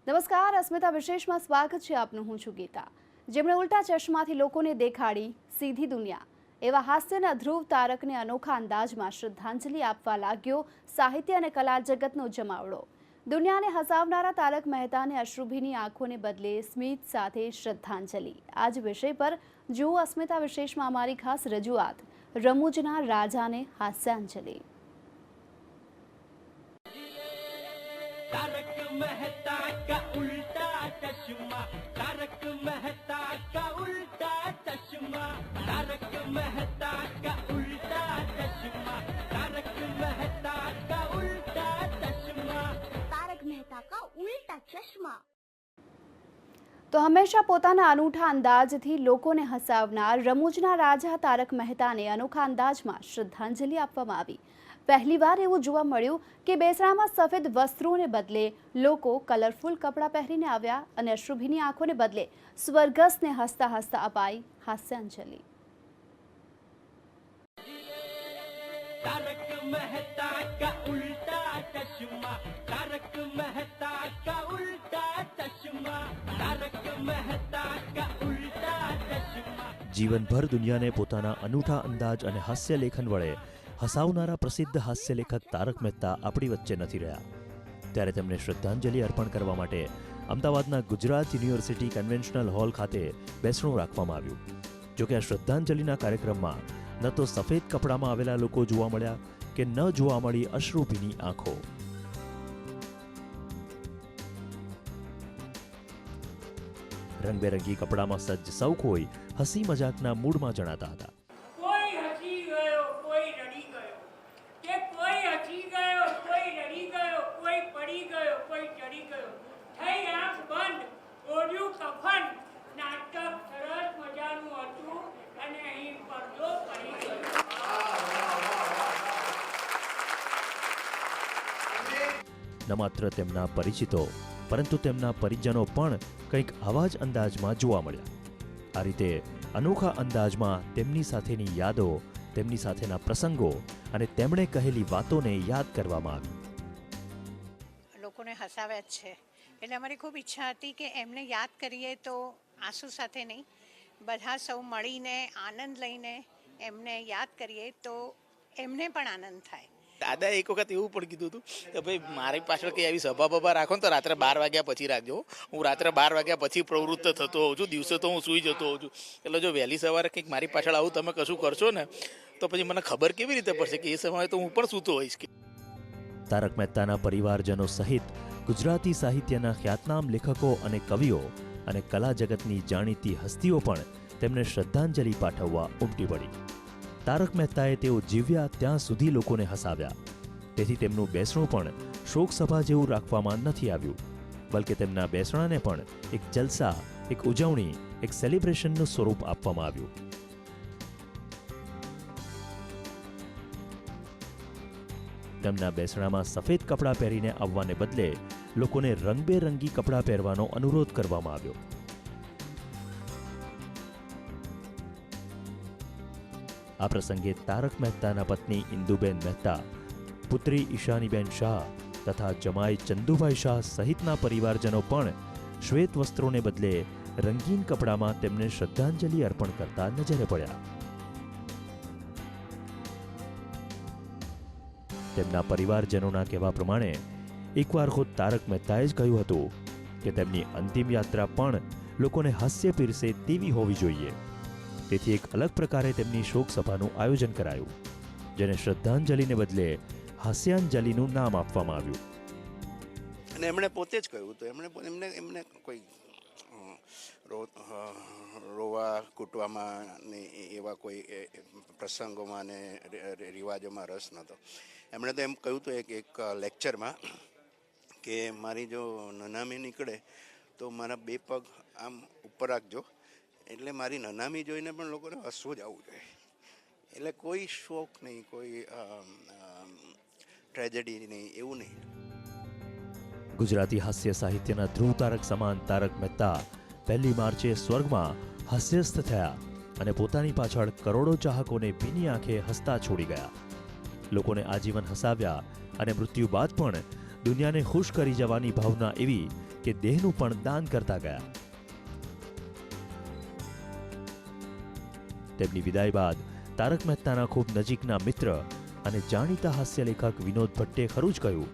નમસ્કાર, અસ્મિતા વિશેષમાં સ્વાગત છે આપનું. હું છું ગીતા. જેમણે ઉલટા ચશ્માથી લોકોને દેખાડી સીધી દુનિયા, એવા હાસ્યના ધ્રુવ તારકને અનોખા અંદાજમાં શ્રદ્ધાંજલિ આપવા લાગ્યો સાહિત્ય અને કલા જગતનો જમાવડો. દુનિયાને હસાવનારા તારક મહેતાને અશ્રુભીની આંખોને બદલે સ્મિત સાથે શ્રદ્ધાંજલિ. આજ વિષય પર જુઓ અસ્મિતા વિશેષમાં અમારી ખાસ રજૂઆત, રમૂજના રાજાને હાસ્યાંજલિ. तारक मेहता का उल्टा चश्मा, तारक मेहता का उल्टा चश्मा, तारक मेहता का उल्टा चश्मा, तारक मेहता का उल्टा चश्मा, तारक मेहता का उल्टा चश्मा. તો હંમેશા પોતાના અનૂઠા અંદાજથી લોકોને હસાવનાર રમૂજના રાજા તારક મહેતાને અનોખા અંદાજમાં શ્રદ્ધાંજલિ આપવામાં આવી. પહેલીવાર એવું જોવા મળ્યું કે બેસણામાં સફેદ વસ્ત્રોને બદલે લોકો કલરફુલ કપડાં પહેરીને આવ્યા અને અશ્રુભીની આંખોને બદલે સ્વર્ગસ્થને હસતા હસતા અપાઈ હાસ્યાંજલિ. तारक मेहता का उल्टा चश्मा, तारक मेहता का उल्टा चश्मा, तारक मेहता का उल्टा चश्मा. જીવનભર દુનિયાને પોતાના અનૂઠા અંદાજ અને હાસ્ય લેખન વડે હસાવનારા પ્રસિદ્ધ હાસ્ય લેખક તારક મહેતા આપણી વચ્ચે નથી રહ્યા. ત્યારે તેમને શ્રદ્ધાંજલિ અર્પણ કરવા માટે અમદાવાદના ગુજરાત યુનિવર્સિટી કન્વેન્શનલ હોલ ખાતે બેસણું રાખવામાં આવ્યું. જોકે આ શ્રદ્ધાંજલિના કાર્યક્રમમાં ન તો સફેદ કપડામાં આવેલા લોકો જોવા મળ્યા કે ન જોવા મળી અશ્રુભીની આંખો. રંગબેરંગી કપડામાં સજ્જ સૌ કોઈ હસી મજાકના મૂડમાં જણાતા હતા. કોઈ હસી ગયો, કોઈ રડી ગયો, કે કોઈ હસી ગયો, કોઈ રડી ગયો, કોઈ પડી ગયો, કોઈ ચડી ગયો, થઈ આંખ બંધ, ઓઢ્યું કફન. નાટક સરસ મજાનું હતું અને અહીં પડદો પડી ગયો. ન માત્ર તેમના પરિચિતો પરંતુ તેમના પરિજનો પણ કંઈક આવા જ અંદાજમાં જોવા મળ્યા. આ રીતે અનોખા અંદાજમાં તેમની સાથેની યાદો, તેમની સાથેના પ્રસંગો અને તેમણે કહેલી વાતોને યાદ કરવામાં આવી. લોકોને હસાવ્યા જ છે, એટલે અમારી ખૂબ ઈચ્છા હતી કે એમને યાદ કરીએ તો આંસુ સાથે નહીં, બધા સૌ મળીને આનંદ લઈને એમને યાદ કરીએ તો એમને પણ આનંદ થાય. દાદા એક વખત એવું પણ કીધું હતું કે ભાઈ મારી પાછળ કંઈ આવી સભા બભા રાખો ને તો રાત્રે 12 વાગ્યા પછી રાખજો. હું રાત્રે 12 વાગ્યા પછી પ્રવૃત્ત થતો હોઉં છું, દિવસે તો હું સૂઈ જતો હોઉં છું. એટલે જો વહેલી સવારે કંઈક મારી પાછળ આવું તમે કશું કરશો ને તો પછી મને ખબર કેવી રીતે પડશે કે એ સમયે તો હું પણ સૂતો હોઈશ. તારક મહેતાના પરિવારજનો સહિત ગુજરાતી સાહિત્યના ખ્યાતનામ લેખકો અને કવિઓ અને કલા જગતની જાણીતી હસ્તીઓ પણ તેમને શ્રદ્ધાંજલિ પાઠવવા ઉમટી પડી. તારક મહેતાએ તેઓ જીવ્યા ત્યાં સુધી લોકોને હસાવ્યા. તેથી તેમનું બેસણું પણ શોકસભા જેવું રાખવામાં નથી આવ્યું, બલકે તેમના બેસણાને પણ એક જલસા, એક ઉજવણી, એક સેલિબ્રેશનનું સ્વરૂપ આપવામાં આવ્યું. તેમના બેસણામાં સફેદ કપડાં પહેરીને આવવાને બદલે લોકોને રંગબેરંગી કપડાં પહેરવાનો અનુરોધ કરવામાં આવ્યો. આ પ્રસંગે તારક મહેતાના પત્ની ઇન્દુબેન મહેતા, પુત્રી ઈશાનીબેન શાહ તથા જમાઈ ચંદુભાઈ શાહ સહિતના પરિવારજનો પણ શ્વેત વસ્ત્રોને બદલે રંગીન કપડામાં તેમને શ્રદ્ધાંજલિ અર્પણ કરતા નજરે પડ્યા. તેમના પરિવારજનોના કહેવા પ્રમાણે એકવાર ખુદ તારક મહેતાએ જ કહ્યું હતું કે તેમની અંતિમ યાત્રા પણ લોકોને હાસ્ય પીરસે તેવી હોવી જોઈએ. તેથી એક અલગ પ્રકારે તેમની શોક સભાનું આયોજન કરાયું, જેને શ્રદ્ધાંજલિને બદલે હાસ્યાંજલિનું નામ આપવામાં આવ્યું. અને એમણે પોતે જ કહ્યું હતું, એમને કોઈ રોવા કૂટવામાં ને એવા કોઈ પ્રસંગોમાં ને રિવાજોમાં રસ નહોતો. એમણે તો એમ કહ્યું હતું એક લેક્ચરમાં કે મારી જો નનામી નીકળે તો મારા 2 પગ આમ ઉપર રાખજો, એટલે મારી નનામી જોઈને પણ લોકોને હસવું જ આવવું જોઈએ. એટલે કોઈ શોક નહીં, કોઈ ટ્રેજેડી નહીં, એવું નહીં. ગુજરાતી હાસ્ય સાહિત્યના ધ્રુવ તારક સમાન તારક મહેતા 1 માર્ચે સ્વર્ગમાં હાસ્યસ્થ થયા અને પોતાની પાછળ કરોડો ચાહકોને ભીની આંખે હસતા છોડી ગયા. લોકોને આજીવન હસાવ્યા અને મૃત્યુ બાદ પણ દુનિયાને ખુશ કરી જવાની ભાવના એવી કે દેહનું પણ દાન કરતા ગયા. તેમની વિદાય બાદ તારક મહેતાના ખૂબ નજીકના મિત્ર અને જાણીતા હાસ્યલેખક વિનોદ ભટ્ટે ખરું જ કહ્યું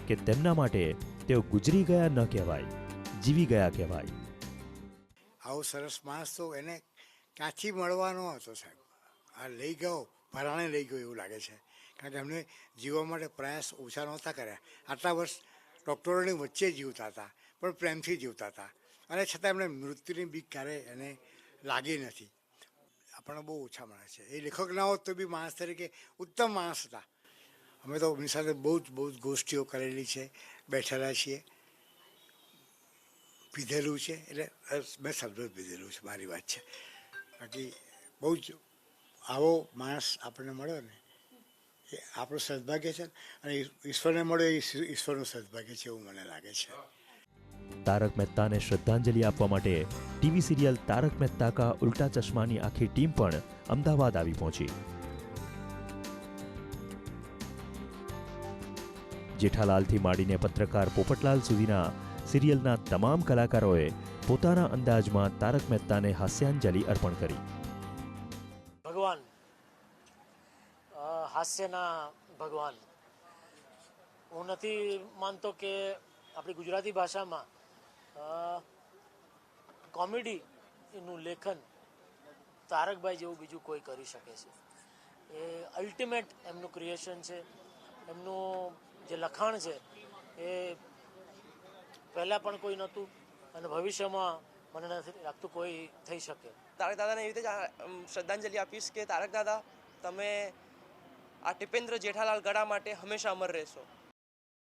કે તેમના માટે તેઓ ગુજરી ગયા ન કહેવાય, જીવી ગયા કહેવાય. આવો સરસ માણસ તો એને ક્યાંથી મળવાનો હતો સાહેબ. આ લઈ ગયો, પરાણે લઈ ગયો એવું લાગે છે. કારણ કે એમને જીવવા માટે પ્રયાસ ઓછા નહોતા કર્યા. આટલા વર્ષ ડૉક્ટરોની વચ્ચે જીવતા હતા, પણ પ્રેમથી જીવતા હતા, અને છતાં એમને મૃત્યુની બીક ક્યારેય એને લાગી નથી. આપણને બહુ ઓછા મળે છે. એ લેખક ના હોત તો બી માણસ તરીકે ઉત્તમ માણસ હતા. અમે તો એમની સાથે બહુ જ ગોષ્ઠીઓ કરેલી છે, બેઠેલા છીએ, પીધેલું છે. એટલે મેં શબ્દ પીધેલું છે, મારી વાત છે. બાકી બહુ જ આવો માણસ આપણને મળ્યો ને એ આપણું સદભાગ્ય છે, અને ઈશ્વરને મળ્યો એ ઈશ્વરનું સદભાગ્ય છે એવું મને લાગે છે. તારક મહેતાને શ્રદ્ધાંજલિ આપવા માટે ટીવી સિરિયલ તારક મહેતા કા ઉલ્ટા ચશ્માની આખી ટીમ પણ અમદાવાદ આવી પહોંચી. જેઠાલાલથી માંડીને પત્રકાર પોપટલાલ સુધીના સિરિયલના તમામ કલાકારોએ પોતાના અંદાજમાં તારક મહેતાને હાસ્યાંજલિ અર્પણ કરી. ભગવાન, હાસ્યના ભગવાન. હું નથી માનતો કે આપણી ગુજરાતી ભાષામાં કોમેડીનું લેખન તારકભાઈ જેવું બીજું કોઈ કરી શકે છે. એ અલ્ટિમેટ એમનું ક્રિએશન છે. એમનું જે લખાણ છે એ પહેલાં પણ કોઈ નહોતું, અને ભવિષ્યમાં મને નથી લાગતું કોઈ થઈ શકે. તારક દાદાને એવી રીતે શ્રદ્ધાંજલિ આપીશ કે તારક દાદા, તમે આ ટીપેન્દ્ર જેઠાલાલ ગળા માટે હંમેશા અમર રહેશો.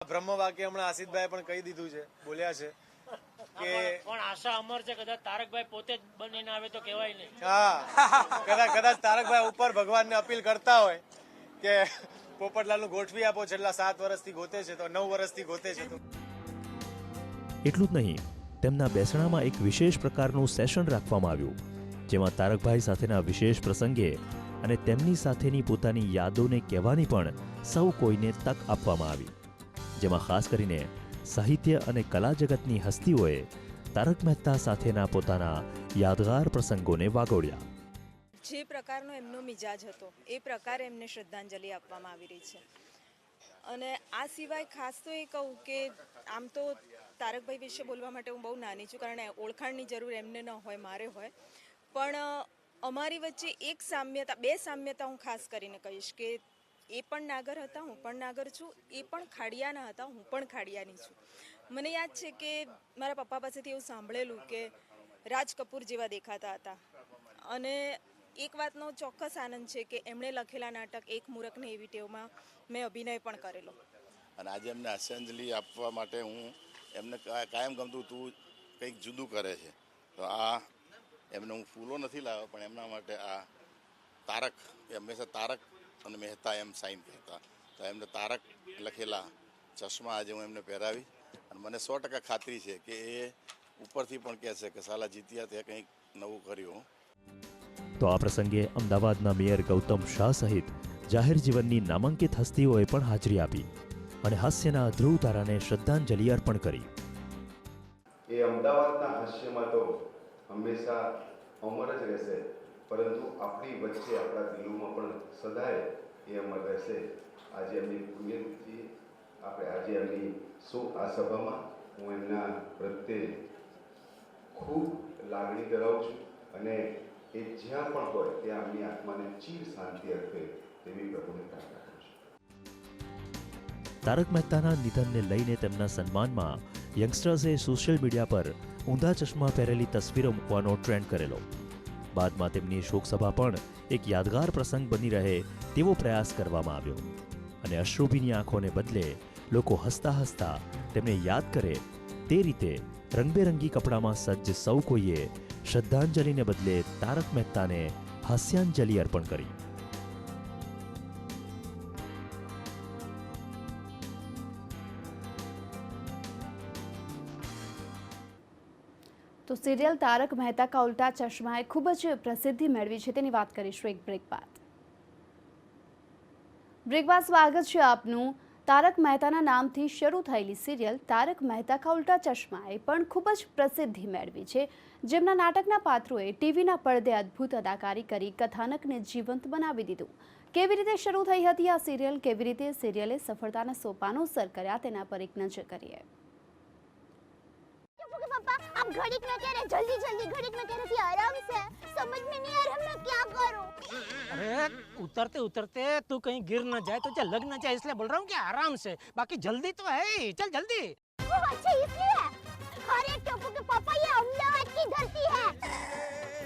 બ્રહ્મ વાક્ય હમણાં આસિતભાઈ પણ કહી દીધું છે, બોલ્યા છે કે પણ આશા અમર છે. કદાચ તારકભાઈ પોતે જ બનીને આવે તો કહેવાય નહીં. હા, કદાચ તારકભાઈ ઉપર ભગવાનને અપીલ કરતા હોય કે પોપટલાલનું ગોઠવી આપો, છેલ્લા 7 વર્ષથી ગોતે છે તો 9 વર્ષથી ગોતે છે. તો એટલું જ નહીં, તેમના બેસણામાં એક વિશેષ પ્રકારનું સેશન રાખવામાં આવ્યું, જેમાં તારકભાઈ સાથેના વિશેષ પ્રસંગે અને તેમની સાથેની પોતાની યાદોને કહેવાની પણ સૌ કોઈને તક આપવામાં આવી, જેમાં ખાસ કરીને સાહિત્ય અને કલા જગતની હસ્તીઓએ તારક મહેતા સાથેના પોતાના યાદગાર પ્રસંગોને વાગોળ્યા. જે પ્રકારનો એમનો મિજાજ હતો એ પ્રકારે એમને શ્રદ્ધાંજલિ આપવામાં આવી રહી છે. અને આ સિવાય ખાસ તો એ કહું કે આમ તો તારકભાઈ વિશે બોલવા માટે હું બહુ નાની છું, કારણ ઓળખાણની જરૂર એમને ન હોય, મારે હોય. પણ અમારી વચ્ચે એક સામ્યતા, 2 સામ્યતા હું ખાસ કરીને કહીશ કે એ પણ નાગર હતા, હું પણ નાગર છું. એ પણ ખાડિયાના હતા, હું પણ ખાડિયાની છું. મને યાદ છે કે મારા પપ્પા પાસેથી એવું સાંભળેલું કે રાજ કપૂર જેવા દેખાતા હતા. અને એક વાતનો ચોક્કસ આનંદ છે કે એમણે લખેલા નાટક એક મૂરખને એવી ટેવમાં મેં અભિનય પણ કરેલો. અને આજે એમને હાસ્યાંજલિ આપવા માટે હું એમને કાયમ ગમતું તું કંઈક જુદું કરે છે, તો આ એમને હું ફૂલો નથી લાવ્યો, પણ એમના માટે આ તારક, એ હંમેશા તારક અને મહેતા એમ સાઇન કરતા, તો એમને તારક લખેલા ચશ્મા આજે હું એમને પહેરાવી, અને મને 100% ખાતરી છે કે એ ઉપરથી પણ કહેશે કે સાલા જીત્યા તે કંઈક નવું કર્યું. તો આ પ્રસંગે અમદાવાદના મેયર ગૌતમ શાહ સહિત જાહેર જીવનની નામાંકિત હસ્તીઓએ પણ હાજરી આપી અને હાસ્યના ધ્રુવ તારાને શ્રદ્ધાંજલિ અર્પણ કરી. એ અમદાવાદના હાસ્યમાં તો હંમેશા અમર જ રહેશે, પરંતુ આપણી વચ્ચે, આપણા દિલોમાં પણ સદાય એ અમર રહેશે. આજે એમની પુણ્યતિથિ, આપણે આજે એમની આ સભામાં હું એમના પ્રત્યે ખૂબ લાગણી ધરાવું છું, અને એ જ્યાં પણ હોય ત્યાં એમની આત્માને ચીર શાંતિ આપે તેવી પ્રભુને પ્રાર્થના કરું છું. તારક મહેતાના નિધનને લઈને તેમના સન્માનમાં યંગસ્ટર્સે સોશિયલ મીડિયા પર ઊંધા ચશ્મા પહેરેલી તસવીરો મૂકવાનો ટ્રેન્ડ કરેલો. બાદમાં તેમની શોકસભા પણ એક યાદગાર પ્રસંગ બની રહે તેવો પ્રયાસ કરવામાં આવ્યો, અને અશ્રુભીની આંખોને બદલે લોકો હસતા હસતા તેમને યાદ કરે તે રીતે રંગબેરંગી કપડામાં સજ્જ સૌ કોઈએ શ્રદ્ધાંજલિને બદલે તારક મહેતાને હાસ્યાંજલિ અર્પણ કરી. તો સિરિયલ તારક મહેતા કા ઉલ્ટા ચશ્માએ ખૂબ જ પ્રસિદ્ધિ મેળવી છે, તેની વાત કરીશું એક બ્રેક બાદ. સ્વાગત છે આપનું. તારક મહેતાના નામથી શરૂ થયેલી સિરિયલ તારક મહેતા કા ઉલ્ટા ચશ્માએ પણ ખૂબ જ પ્રસિદ્ધિ મેળવી છે, જેમના નાટકના પાત્રોએ ટીવીના પડદે અદ્ભુત અદાકારી કરી કથાનકને જીવંત બનાવી દીધું. કેવી રીતે શરૂ થઈ હતી આ સિરિયલ, કેવી રીતે સિરિયલે સફળતાના સોપાનો સર કર્યા, તેના પર એક નજર કરીએ. पापा आप घड़ीक में कह रहे जल्दी जल्दी, घड़ीक में कह रहे थे आराम से, समझ में नहीं आ रहा मैं क्या करूं. अरे उतरते उतरते तू कहीं गिर न जाए तो लग न जाए, इसलिए बोल रहा हूँ कि आराम से, बाकी जल्दी तो है ही, चल जल्दी. वो अच्छा इसलिए. अरे टप्पू के पापा ये अहमदाबाद की धरती है,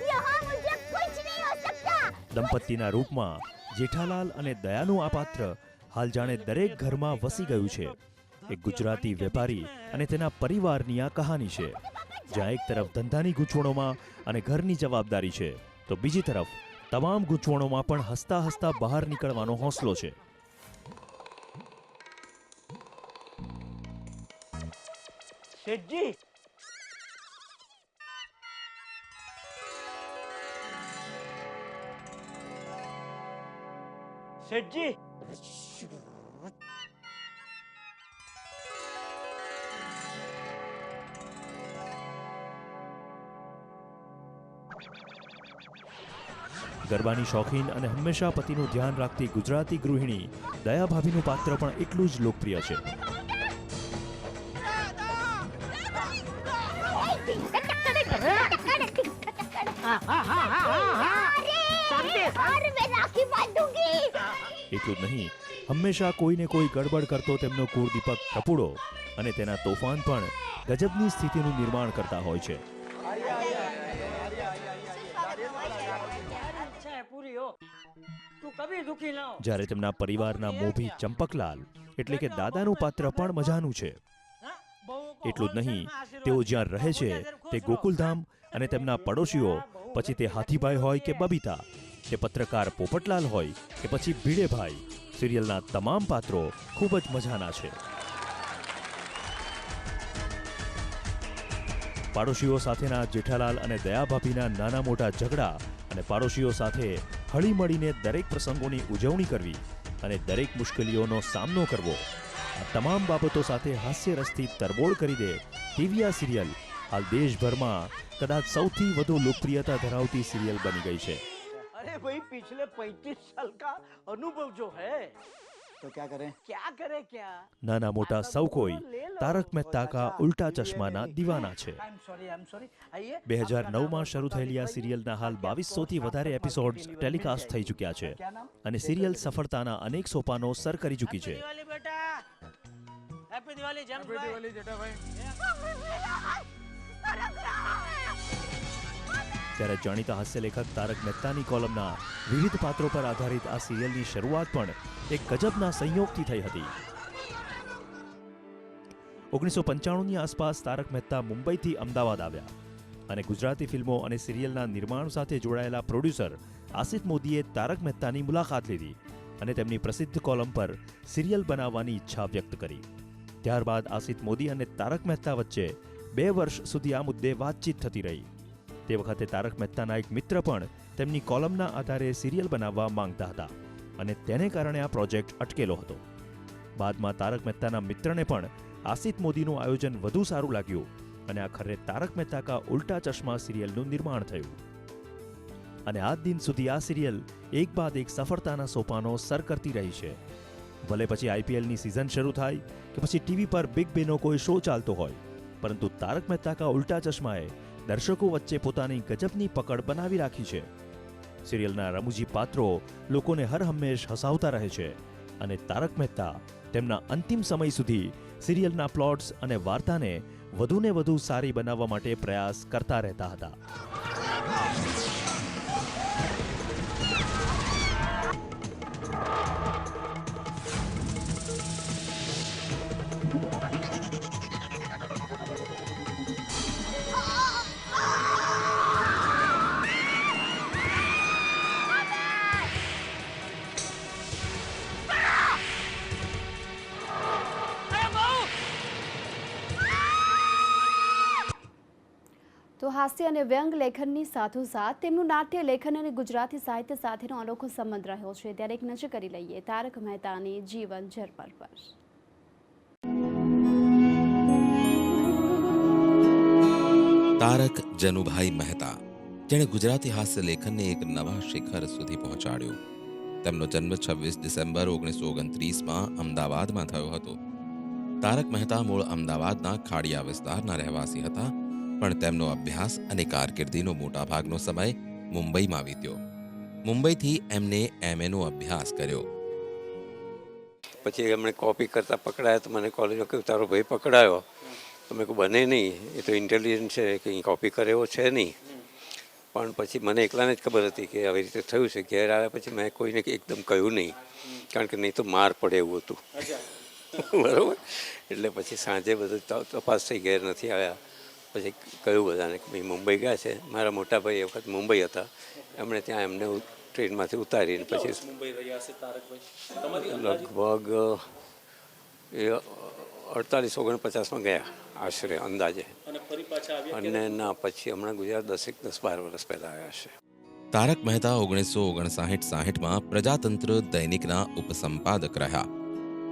यहाँ मुझे कुछ नहीं हो सकता. દંપતીના રૂપમાં જેઠાલાલ અને દયાનું આ પાત્ર હાલ જાણે દરેક ઘરમાં વસી ગયું છે. એક ગુજરાતી વેપારી અને તેના પરિવારની આ કહાની છે, જ્યાં એક તરફ ધંધાની ગૂંચવણોમાં અને ઘરની જવાબદારી છે, તો બીજી તરફ તમામ ગૂંચવણોમાં પણ હસતા હસતા બહાર નીકળવાનો હોંસલો છે. શેઠજી, શેઠજી, ગરબાની શોખીન અને હંમેશા પતિનું ધ્યાન રાખતી ગુજરાતી ગૃહિણી દયા ભાભીનું પાત્ર પણ એટલું જ લોકપ્રિય છે. એટલું જ નહીં, હંમેશા કોઈને કોઈ ગડબડ કરતો તેમનો કુળદીપક ટપુડો અને તેના તોફાન પણ ગજબની સ્થિતિનું નિર્માણ કરતા હોય છે. જ્યારે તેમના પરિવારના મોભી ચંપકલાલ એટલે કે દાદાનું પાત્ર પણ મજાનું છે. એટલું જ નહીં, તેઓ જ્યાં રહે છે તે ગોકુલધામ અને તેમના પડોશીઓ, પછી તે હાથીભાઈ હોય કે બબીતા, કે પત્રકાર પોપટલાલ હોય કે પછી ભીડેભાઈ, સિરિયલના તમામ પાત્રો ખૂબ જ મજાના છે. પાડોશીઓ સાથેના જેઠાલાલ અને દયાભાભીના નાના મોટા ઝઘડા અને પાડોશીઓ સાથે હળીમળીને દરેક પ્રસંગોની ઉજવણી કરવી અને દરેક મુશ્કેલીઓનો સામનો કરવો, આ તમામ બાબતો સાથે હાસ્યરસથી તરબોળ કરી દે તેવી આ સિરિયલ હાલ દેશભરમાં કદાચ સૌથી વધુ લોકપ્રિયતા ધરાવતી સિરિયલ બની ગઈ છે. अरे भाई पिछले 35 साल का अनुभव जो है तो क्या करें क्या. નાના મોટા સૌ કોઈ તારક મહેતા કા ઉલ્ટા ચશ્માના દીવાના છે. 2009માં શરૂ થયેલી આ સિરિયલના હાલ 2200થી વધારે એપિસોડ્સ ટેલિકાસ્ટ થઈ ચૂક્યા છે અને સિરિયલ સફળતાના અનેક સોપાનો સર કરી ચૂકી છે. હેપી દિવાળી જેઠાભાઈ. ત્યારે જાણીતા હાસ્યલેખક તારક મહેતાની કોલમના વિવિધ પાત્રો પર આધારિત આ સિરિયલની શરૂઆત પણ એક ગજબના સંયોગથી થઈ હતી. 1995ની આસપાસ તારક મહેતા મુંબઈથી અમદાવાદ આવ્યા અને ગુજરાતી ફિલ્મો અને સિરિયલના નિર્માણ સાથે જોડાયેલા પ્રોડ્યુસર આસિત મોદીએ તારક મહેતાની મુલાકાત લીધી અને તેમની પ્રસિદ્ધ કોલમ પર સિરિયલ બનાવવાની ઈચ્છા વ્યક્ત કરી. ત્યારબાદ આસિત મોદી અને તારક મહેતા વચ્ચે 2 વર્ષ સુધી આ મુદ્દે વાતચીત થતી રહી. તે વખતે તારક મહેતાના એક મિત્ર પણ તેમની કોલમના આધારે સિરિયલ બનાવવા માંગતા હતા અને તેને કારણે આ પ્રોજેક્ટ અટકેલો હતો. બાદમાં તારક મહેતાના મિત્રને પણ આસિત મોદીનું આયોજન વધુ સારું લાગ્યું અને આખરે તારક મહેતા કા ઉલ્ટા ચશ્મા સિરિયલનું નિર્માણ થયું. અને આજ દિન સુધી આ સિરિયલ એક બાદ એક સફળતાના સોપાનો સર કરતી રહી છે. ભલે પછી આઈપીએલની સિઝન શરૂ થાય કે પછી ટીવી પર બિગ બેનો કોઈ શો ચાલતો હોય, પરંતુ તારક મહેતા કા ઉલ્ટા ચશ્માએ દર્શકો વચ્ચે પોતાની ગજબની પકડ બનાવી રાખી છે. સિરિયલના રમૂજી પાત્રો લોકોને હર હંમેશ હસાવતા રહે છે અને તારક મહેતા તેમના અંતિમ સમય સુધી સિરિયલના પ્લોટ્સ અને વાર્તાને વધુને વધુ સારી બનાવવા માટે પ્રયાસ કરતા રહેતા હતા. તો હાસ્ય અને વ્યંગ લેખનની સાથોસાથ તેમનું નાટ્ય લેખન અને ગુજરાતી સાહિત્ય સાથેનો અનોખો સંબંધ રહ્યો છે. ત્યારે એક નજર કરી લઈએ તારક મહેતાની જીવન ઝરપટ પર. તારક જનુભાઈ મહેતા, જેણે ગુજરાતી હાસ્ય લેખનને એક નવા શિખર સુધી પહોંચાડ્યું. તેમનો જન્મ 26 ડિસેમ્બર 1929માં અમદાવાદમાં થયો હતો. તારક મહેતા મૂળ અમદાવાદના ખાડિયા વિસ્તારના રહેવાસી હતા, પણ તેમનો અભ્યાસ અને કારકિર્દીનો મોટાભાગનો સમય મુંબઈમાં વીત્યો. મુંબઈથી એમને MA નો અભ્યાસ કર્યો. પછી એમણે કોપી કરતા પકડાયા તો મને કોલેજમાં કહ્યું તારો ભાઈ પકડાયો. તો મેં કહું બને નહીં, એ તો ઇન્ટેલિજન્ટ છે, કંઈ કોપી કરે એવો છે નહીં. પણ પછી મને એકલાને જ ખબર હતી કે આવી રીતે થયું છે. ઘેર આવ્યા પછી મેં કોઈને એકદમ કહ્યું નહીં, કારણ કે નહીં તો માર પડે એવું હતું. બરાબર. એટલે પછી સાંજે બધું તપાસ થઈ, ઘેર નથી આવ્યા. પછી કહ્યું બધાને કે ભાઈ મુંબઈ ગયા છે. મારા મોટા ભાઈ એ વખત મુંબઈ હતા, એમણે ત્યાં એમને ટ્રેનમાંથી ઉતારીને પછી લગભગ એ 48-49માં ગયા આશરે અંદાજે. અને ના પછી હમણાં ગુજરાત 10-12 વર્ષ પહેલાં આવ્યા છે. તારક મહેતા 1959-60માં પ્રજાતંત્ર દૈનિકના ઉપસંપાદક રહ્યા.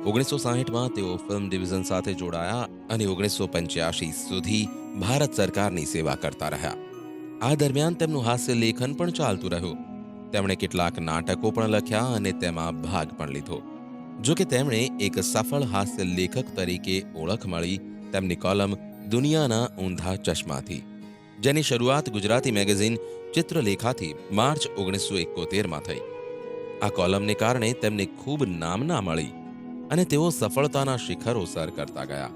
1960માં તેઓ ફિલ્મ ડિવિઝન સાથે જોડાયા અને 1985 સુધી ભારત સરકારની સેવા કરતા રહ્યા. આ દરમિયાન તેમનું હાસ્ય લેખન પણ ચાલતું રહ્યું. તેમણે કેટલાક નાટકો પણ લખ્યા અને તેમાં ભાગ પણ લીધો. જો કે તેમણે એક સફળ હાસ્ય લેખક તરીકે ઓળખ મળી તેમની કોલમ દુનિયાના ઊંધા ચશ્માથી, જેની શરૂઆત ગુજરાતી મેગેઝિન ચિત્રલેખાથી માર્ચ 1971માં થઈ. આ કોલમને કારણે તેમને ખૂબ નામના મળી અને તેઓ સફળતાના શિખરો સર કરતા ગયા.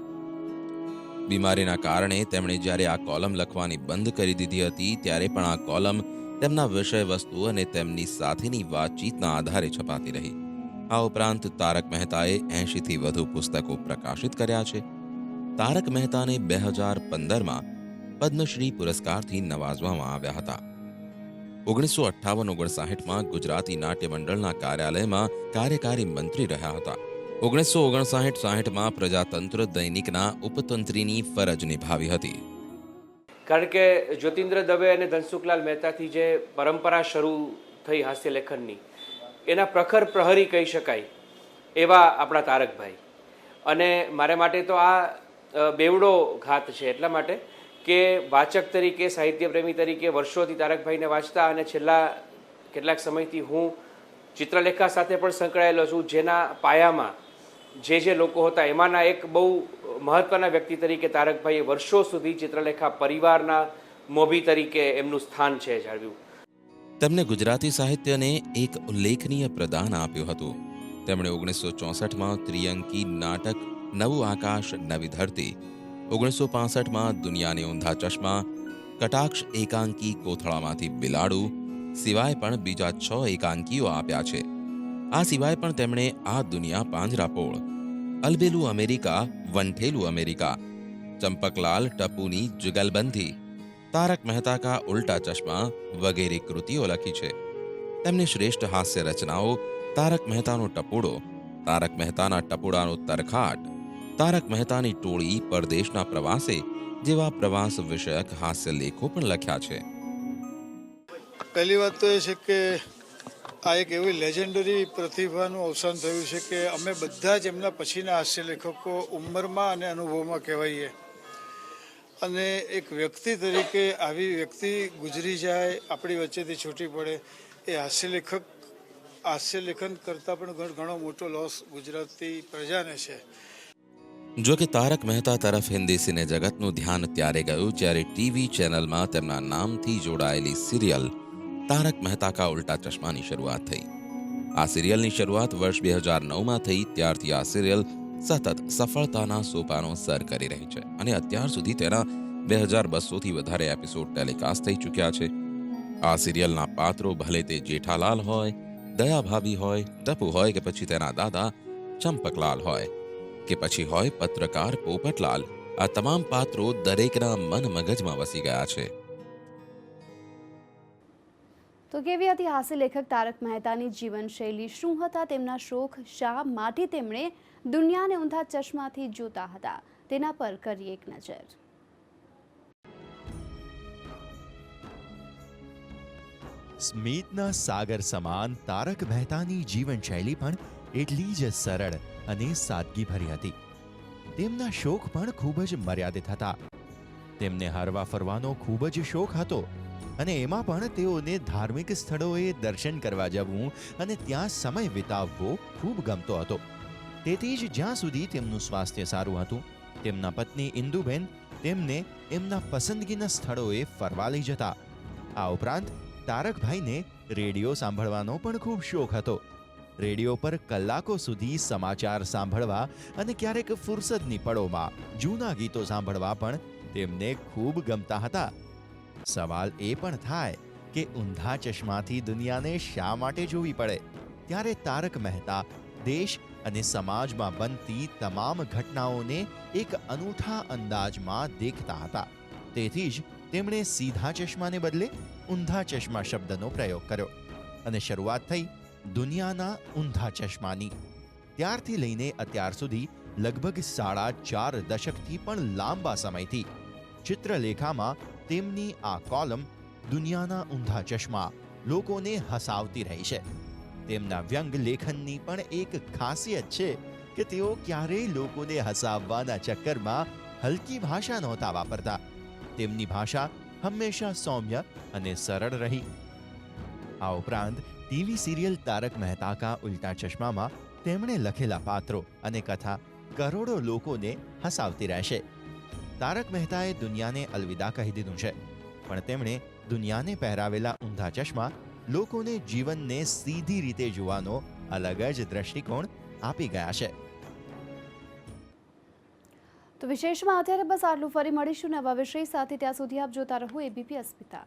બીમારીના કારણે તેમણે જ્યારે આ કોલમ લખવાની બંધ કરી દીધી હતી, ત્યારે પણ આ કોલમ તેમના વિષય વસ્તુ અને તેમની સાથેની વાતચીતના આધારે છપાતી રહી. આ ઉપરાંત તારક મહેતાએ 80થી વધુ પુસ્તકો પ્રકાશિત કર્યા છે. તારક મહેતાને 2015માં પદ્મશ્રી પુરસ્કારથી નવાજવામાં આવ્યા હતા. 1958-59માં ગુજરાતી નાટ્ય મંડળના કાર્યાલયમાં કાર્યકારી મંત્રી રહ્યા હતા. 1959-60માં પ્રજાતંત્ર દૈનિકના ઉપતંત્રીની ફરજ નિભાવી હતી. કારણ કે જ્યોતિન્દ્ર દવે અને ધનસુખલાલ મહેતાથી જે પરંપરા શરૂ થઈ હાસ્ય લેખનની, એના પ્રખર પ્રહરી કહી શકાય એવા આપણા તારકભાઈ. અને મારે માટે તો આ બેવડો ઘાત છે, એટલા માટે કે વાચક તરીકે, સાહિત્ય પ્રેમી તરીકે વર્ષોથી તારકભાઈને વાંચતા અને છેલ્લા કેટલાક સમયથી હું ચિત્રલેખા સાથે પણ સંકળાયેલો છું, જેના પાયામાં જે લોકો હતા એમાંના એક બહુ મહત્વના વ્યક્તિ તરીકે તારકભાઈએ વર્ષો સુધી ચિત્રલેખા પરિવારના મોભી તરીકે એમનું સ્થાન છે જાળવ્યું. તેમને ગુજરાતી સાહિત્યને એક ઉલ્લેખનીય પ્રદાન આપ્યું હતું. તેમણે 1964માં ત્રિઅંકી નાટક નવું આકાશ નવી ધરતી, 1965માં દુનિયાને ઊંધા ચશ્મા, કટાક્ષ એકાંકી કોથળામાંથી બિલાડું સિવાય પણ બીજા 6 એકાંકીઓ આપ્યા છે. આ સિવાય પણ તેમણે આ દુનિયા પાંજરાપોળ, અલબેલું અમેરિકા, વંઠેલું અમેરિકા, ચંપકલાલ ટપુની જુગલબંધી, તારક મહેતા કા ઉલ્ટા ચશ્મા વગેરે કૃતિઓ લખી છે. તેમની શ્રેષ્ઠ હાસ્ય રચનાઓ તારક મહેતાનો ટપુડો, તારક મહેતાના ટપુડાનો તરખાટ, તારક મહેતાની ટોળી પરદેશના પ્રવાસે જેવા પ્રવાસ વિષયક હાસ્ય લેખો પણ લખ્યા છે. પહેલી વાત તો એ છે કે આ એક એવી લેજેન્ડરી પ્રતિભાનું અવસાન થયું છે કે અમે બધા જ એમના પછીના હાસ્ય લેખકો ઉંમરમાં અને અનુભવમાં કહેવાઈએ. અને એક વ્યક્તિ તરીકે આવી વ્યક્તિ ગુજરી જાય, આપણી વચ્ચેથી છૂટી પડે, એ હાસ્ય લેખન કરતાં પણ ઘણો મોટો લોસ ગુજરાતી પ્રજાને છે. જો કે તારક મહેતા તરફ હિન્દી સિને જગતનું ધ્યાન ત્યારે ગયું જ્યારે ટીવી ચેનલમાં તેમના નામથી જોડાયેલી સિરિયલ તારક મહેતા કા ઉલ્ટા ચશ્માની શરૂઆત થઈ. આ સિરિયલની શરૂઆત વર્ષ 2009માં થઈ. ત્યારથી આ સિરિયલ સતત સફળતાના સોપાનો સર કરી રહી છે અને અત્યાર સુધી તેના 2200થી વધારે એપિસોડ ટેલિકાસ્ટ થઈ ચૂક્યા છે. આ સિરિયલના પાત્રો ભલે તે જેઠાલાલ હોય, દયાભાભી હોય, ટપુ હોય કે પછી તેના દાદા ચંપકલાલ હોય કે પછી હોય પત્રકાર પોપટલાલ, આ તમામ પાત્રો દરેકના મન મગજમાં વસી ગયા છે. તો કેવી હતી હાસ્ય લેખક તારક મહેતાની જીવનશૈલી? શું હતા તેમના શોખ? શા માટે તેમણે દુનિયાને ઊંધા ચશ્માથી જોતા હતા? તેના પર કરીએ એક નજર. સ્મિતના સાગર સમાન તારક મહેતાની જીવનશૈલી પણ એટલી જ સરળ અને સાદગીભરી હતી. તેમના શોખ પણ ખૂબ જ મર્યાદિત હતા. તેમને હરવા ફરવાનો ખૂબ જ શોખ હતો અને એમાં પણ તેઓને ધાર્મિક સ્થળોએ દર્શન કરવા જવું અને ત્યાં સમય વિતાવવો ખૂબ ગમતો હતો. તેથી જ જ્યાં સુધી તેમનું સ્વાસ્થ્ય સારું હતું, તેમના પત્ની ઇન્દુબેન તેમને એમના પસંદગીના સ્થળોએ ફરવા લઈ જતા. આ ઉપરાંત તારકભાઈને રેડિયો સાંભળવાનો પણ ખૂબ શોખ હતો. રેડિયો પર કલાકો સુધી સમાચાર સાંભળવા અને ક્યારેક ફુરસદની પળોમાં જૂના ગીતો સાંભળવા પણ તેમને ખૂબ ગમતા હતા. સવાલ એ પણ થાય કે ઊંધા ચશ્માથી દુનિયાને શા માટે જોવી પડે? ત્યારે તારક મહેતા દેશ અને સમાજમાં બનતી તમામ ઘટનાઓને એક અનૂઠા અંદાજમાં દેખતા હતા. તેથી જ તેમણે સીધા ચશ્માને બદલે ઊંધા ચશ્મા શબ્દનો પ્રયોગ કર્યો અને શરૂઆત થઈ દુનિયાના ઊંધા ચશ્માની. ત્યારથી લઈને અત્યાર સુધી લગભગ 4.5 દશકથી પણ લાંબા સમયથી ચિત્રલેખામાં તેમની આ કોલમ દુનિયાના ઊંધા ચશ્મા લોકોને હસાવતી રહી છે. તેમના વ્યંગ લેખનની પણ એક ખાસિયત છે કે તેઓ ક્યારેય લોકોને હસાવવાના ચક્કરમાં હલકી ભાષા નહોતા વાપરતા. તેમની ભાષા હંમેશા સૌમ્ય અને સરળ રહી. આ ઉપરાંત ટીવી સિરિયલ તારક મહેતા કા ઉલ્ટા ચશ્મામાં તેમણે લખેલા પાત્રો અને કથા કરોડો લોકોને હસાવતી રહેશે. તારક મહેતાએ દુનિયાને અલવિદા કહી દીધું છે, પણ તેમણે દુનિયાને પહેરાવેલા ઊંધા ચશ્મા લોકોને જીવનને સીધી રીતે જોવાનો અલગ જ દ્રષ્ટિકોણ આપી ગયા છે. તો વિશેષમાં અત્યારે બસ આટલું. ફરી મળીશું નવા વિષય સાથે. ત્યાં સુધી આપ જોતા રહો એબીપી અસ્મિતા.